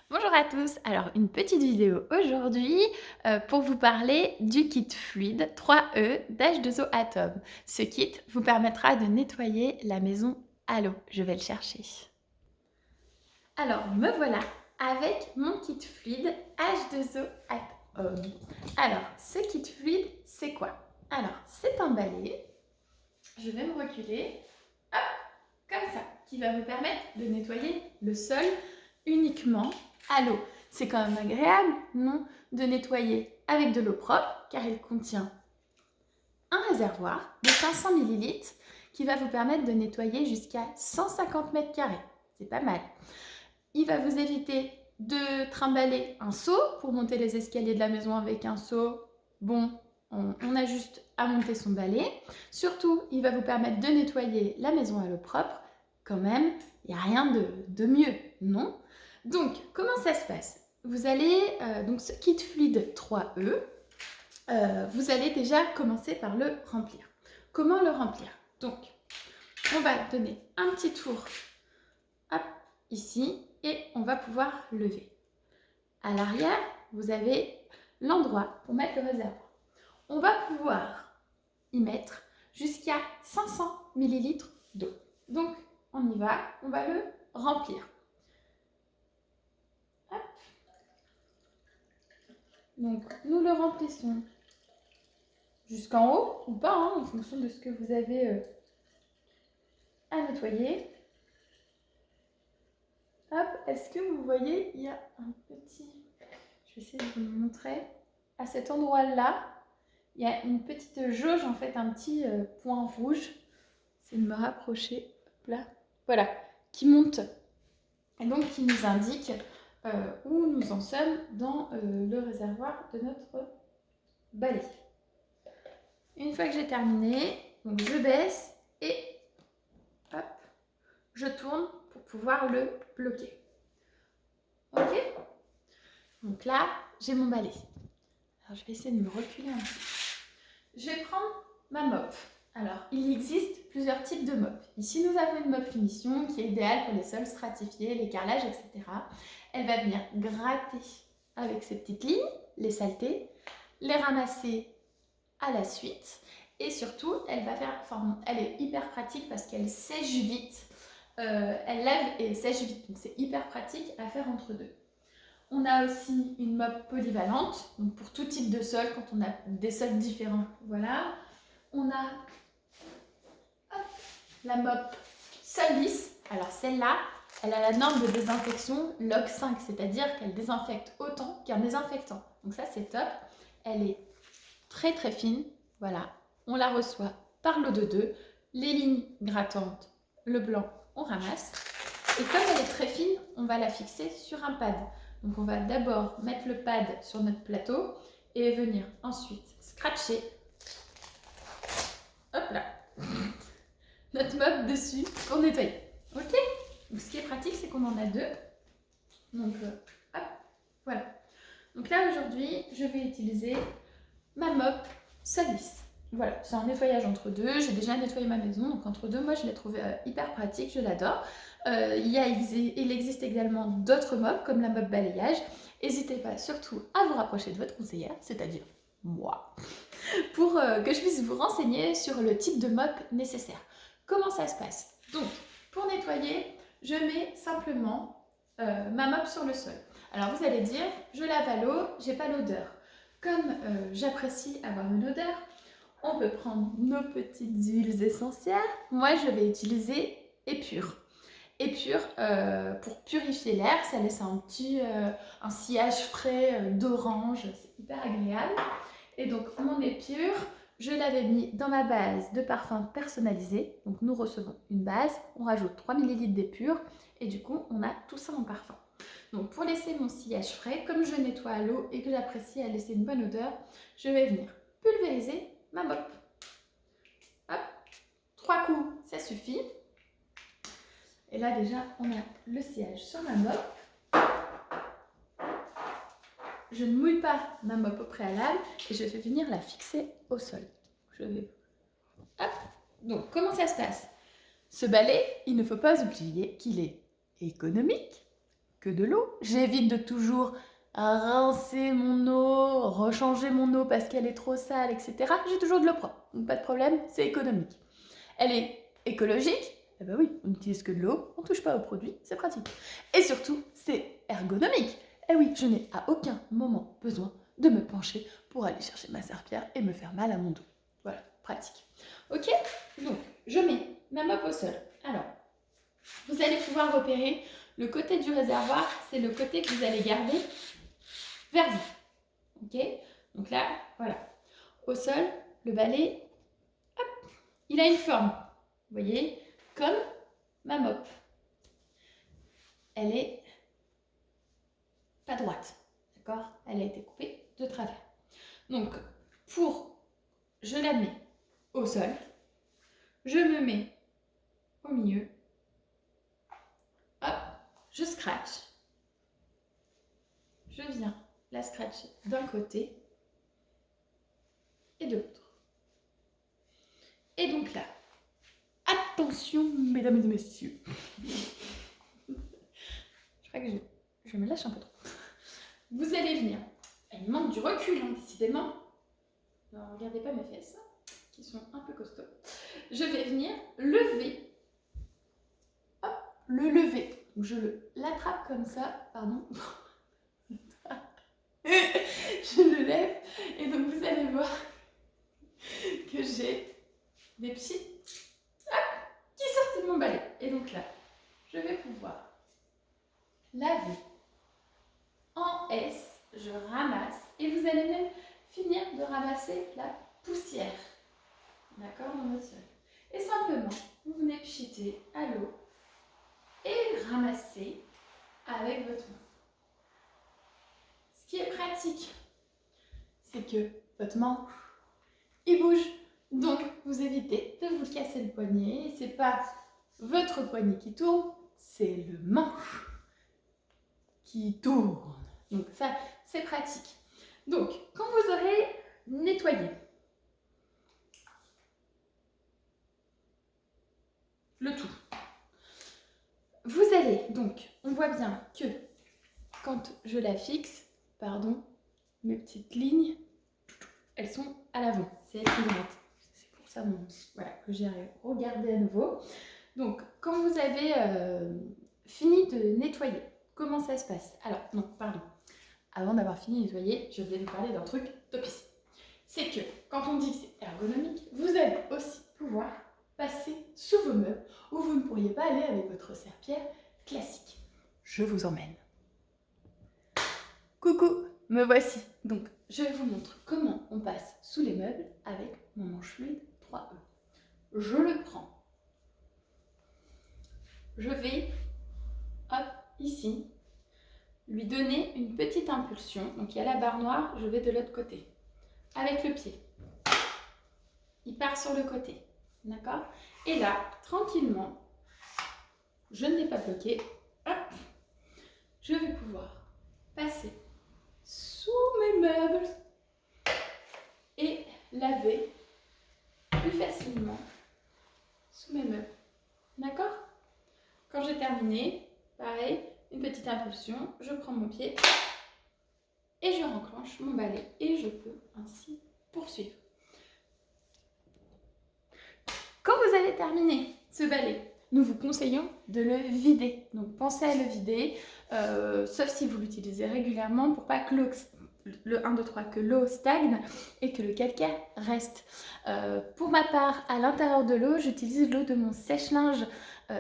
Bonjour à tous, alors une petite vidéo aujourd'hui pour vous parler du kit fluide 3E d'H2O Atom. Ce kit vous permettra de nettoyer la maison à l'eau. Je vais le chercher. Alors me voilà avec mon kit fluide H2O Atom. Alors ce kit fluide c'est quoi? Alors c'est un balai, je vais me reculer, hop, comme ça, qui va vous permettre de nettoyer le sol uniquement à l'eau. C'est quand même agréable, non, de nettoyer avec de l'eau propre, car il contient un réservoir de 500 ml qui va vous permettre de nettoyer jusqu'à 150 mètres carrés. C'est pas mal. Il va vous éviter de trimballer un seau pour monter les escaliers de la maison avec un seau. Bon, on a juste à monter son balai. Surtout, il va vous permettre de nettoyer la maison à l'eau propre. Quand même, il n'y a rien de mieux, non? Donc, comment ça se passe? Vous allez, donc ce kit fluide 3E, vous allez déjà commencer par le remplir. Comment le remplir? Donc, on va donner un petit tour, hop, ici, et on va pouvoir lever. À l'arrière, vous avez l'endroit pour mettre le réservoir. On va pouvoir y mettre jusqu'à 500 ml d'eau. Donc, on y va, on va le remplir. Hop. Donc, nous le remplissons jusqu'en haut ou pas, hein, en fonction de ce que vous avez à nettoyer. Hop, est-ce que vous voyez, il y a un petit... Je vais essayer de vous le montrer. À cet endroit-là, il y a une petite jauge, en fait, un petit point rouge. C'est de me rapprocher, hop là, voilà, qui monte et donc qui nous indique où nous en sommes dans le réservoir de notre balai. Une fois que j'ai terminé, donc je baisse et hop, je tourne pour pouvoir le bloquer. Ok? Donc là, j'ai mon balai. Alors je vais essayer de me reculer un peu. Je vais prendre ma mop. Alors, il existe plusieurs types de mop. Ici, nous avons une mop finition qui est idéale pour les sols stratifiés, les carrelages, etc. Elle va venir gratter avec ces petites lignes, les saletés, les ramasser à la suite. Et surtout, elle est hyper pratique parce qu'elle sèche vite. Elle lave et sèche vite. Donc, c'est hyper pratique à faire entre deux. On a aussi une mop polyvalente, donc pour tout type de sol, quand on a des sols différents. Voilà. On a la mop sol lisse. Alors celle-là, elle a la norme de désinfection LOC 5, c'est-à-dire qu'elle désinfecte autant qu'un désinfectant. Donc ça, c'est top. Elle est très très fine. Voilà. On la reçoit par l'eau de deux. Les lignes grattantes, le blanc, on ramasse. Et comme elle est très fine, on va la fixer sur un pad. Donc on va d'abord mettre le pad sur notre plateau et venir ensuite scratcher, hop là, notre mop dessus pour nettoyer. Ok? Donc ce qui est pratique, c'est qu'on en a deux. Donc hop, voilà. Donc là aujourd'hui, je vais utiliser ma mop sol lisse. Voilà, c'est un nettoyage entre deux. J'ai déjà nettoyé ma maison, donc entre deux, moi je l'ai trouvé hyper pratique, je l'adore. Il existe également d'autres mops comme la mop balayage. N'hésitez pas surtout à vous rapprocher de votre conseillère, c'est-à-dire moi, pour que je puisse vous renseigner sur le type de mop nécessaire. Comment ça se passe? Donc, pour nettoyer, je mets simplement ma mop sur le sol. Alors vous allez dire, je lave à l'eau, j'ai pas l'odeur. Comme j'apprécie avoir une odeur, on peut prendre nos petites huiles essentielles. Moi, je vais utiliser Épure. Épure, pour purifier l'air, ça laisse un sillage frais d'orange, c'est hyper agréable. Et donc, mon Épure, je l'avais mis dans ma base de parfum personnalisé. Donc, nous recevons une base, on rajoute 3 ml d'Épure et du coup, on a tout ça en parfum. Donc pour laisser mon sillage frais, comme je nettoie à l'eau et que j'apprécie à laisser une bonne odeur, je vais venir pulvériser ma mop. Hop, 3 coups, ça suffit. Et là déjà, on a le sillage sur ma mop. Je ne mouille pas ma mop au préalable et je vais venir la fixer au sol. Je vais... Hop. Donc comment ça se passe? Ce balai, il ne faut pas oublier qu'il est économique, que de l'eau. J'évite de toujours rincer mon eau, rechanger mon eau parce qu'elle est trop sale, etc. J'ai toujours de l'eau propre, donc pas de problème, c'est économique. Elle est écologique, eh ben oui, on n'utilise que de l'eau, on ne touche pas aux produits, c'est pratique. Et surtout, c'est ergonomique. Eh oui, je n'ai à aucun moment besoin de me pencher pour aller chercher ma serpillière et me faire mal à mon dos. Voilà, pratique. Ok, donc je mets ma mop au sol. Alors, vous allez pouvoir repérer le côté du réservoir, c'est le côté que vous allez garder vers vous. Ok, donc là, voilà. Au sol, le balai, hop, il a une forme. Vous voyez, comme ma mop. Elle est pas droite, d'accord? Elle a été coupée de travers. Donc, je la mets au sol, je me mets au milieu, hop, je scratch, je viens la scratcher d'un côté et de l'autre. Et donc là, attention, mesdames et messieurs. Je crois que je me lâche un peu trop. Vous allez venir. Il me manque du recul, hein, décidément. Ne regardez pas mes fesses, qui sont un peu costauds. Je vais venir lever. Hop, le lever. Donc je l'attrape comme ça, pardon. Je le lève et donc vous allez voir que j'ai des petits qui sortent de mon balai. Et donc là, je vais pouvoir laver en S, je ramasse et vous allez même finir de ramasser la poussière, d'accord, dans votre sol. Et simplement, vous venez pchiter à l'eau et ramasser avec votre main. Ce qui est pratique, c'est que votre manche, il bouge, donc vous évitez de vous casser le poignet. C'est pas votre poignet qui tourne, c'est le manche qui tourne. Donc ça, c'est pratique. Donc, quand vous aurez nettoyé le tout, vous allez, donc, on voit bien que quand je la fixe, pardon, mes petites lignes, elles sont à l'avant, c'est elles qui droite. C'est pour ça voilà, que j'ai regardé à nouveau. Donc, quand vous avez fini de nettoyer, comment ça se passe? Alors, non, pardon. Avant d'avoir fini de nettoyer, je vais vous parler d'un truc topissime. C'est que quand on dit que c'est ergonomique, vous allez aussi pouvoir passer sous vos meubles où vous ne pourriez pas aller avec votre serpillière classique. Je vous emmène. Coucou, me voici. Donc, je vous montre comment on passe sous les meubles avec mon manche fluide 3E. Je le prends. Je vais, hop, ici, lui donner une petite impulsion. Donc, il y a la barre noire, je vais de l'autre côté. Avec le pied. Il part sur le côté. D'accord? Et là, tranquillement, je ne l'ai pas bloqué. Hop, je vais pouvoir passer sous mes meubles et laver plus facilement sous mes meubles. D'accord? Quand j'ai terminé, pareil, une petite impulsion, je prends mon pied et je renclenche mon balai et je peux ainsi poursuivre. Quand vous avez terminé ce balai, nous vous conseillons de le vider. Donc pensez à le vider, sauf si vous l'utilisez régulièrement pour pas que que l'eau stagne et que le calcaire reste. Pour ma part, à l'intérieur de l'eau, j'utilise l'eau de mon sèche-linge.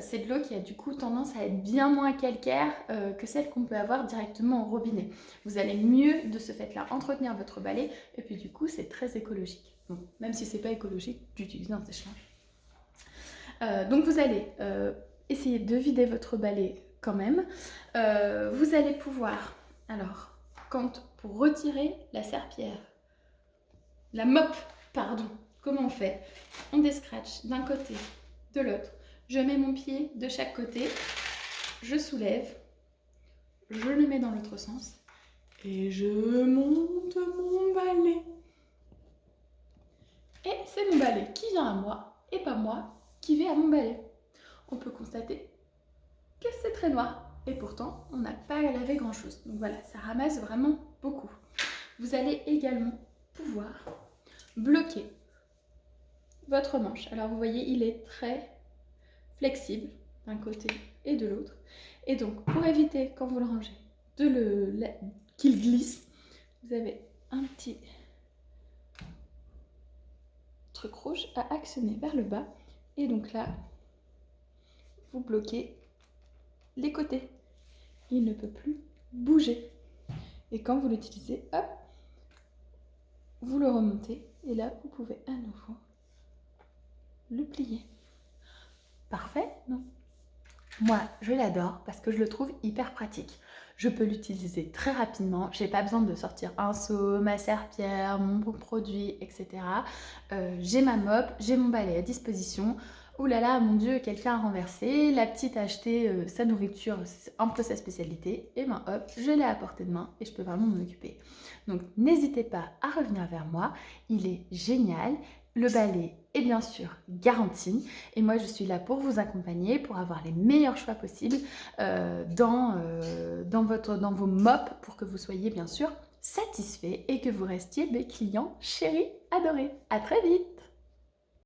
C'est de l'eau qui a du coup tendance à être bien moins calcaire que celle qu'on peut avoir directement au robinet. Vous allez mieux de ce fait-là entretenir votre balai et puis du coup c'est très écologique. Donc, même si c'est pas écologique d'utiliser un sèche-linge. Donc vous allez essayer de vider votre balai quand même. Vous allez pouvoir, alors, pour retirer la serpillière, la mop, pardon, comment on fait? On descratch d'un côté, de l'autre. Je mets mon pied de chaque côté, je soulève, je le mets dans l'autre sens et je monte mon balai. Et c'est mon balai qui vient à moi et pas moi qui vais à mon balai. On peut constater que c'est très noir. et pourtant on n'a pas à laver grand chose. Donc voilà, ça ramasse vraiment beaucoup. Vous allez également pouvoir bloquer votre manche. Alors vous voyez, il est très flexible d'un côté et de l'autre. Et donc pour éviter quand vous le rangez qu'il glisse, vous avez un petit truc rouge à actionner vers le bas. Et donc là, vous bloquez les côtés. Il ne peut plus bouger. Et quand vous l'utilisez, hop, vous le remontez. Et là, vous pouvez à nouveau le plier. Parfait, non? Moi, je l'adore parce que je le trouve hyper pratique. Je peux l'utiliser très rapidement. J'ai pas besoin de sortir un seau, ma serpillière, mon produit, etc. J'ai ma mop, j'ai mon balai à disposition. Ouh là là, mon Dieu, quelqu'un a renversé. La petite a acheté sa nourriture, c'est un peu sa spécialité. Et ben hop, je l'ai à portée de main et je peux vraiment m'en occuper. Donc n'hésitez pas à revenir vers moi. Il est génial. Le balai est bien sûr garanti. Et moi, je suis là pour vous accompagner, pour avoir les meilleurs choix possibles dans vos mops pour que vous soyez bien sûr satisfaits et que vous restiez mes clients chéris adorés. À très vite!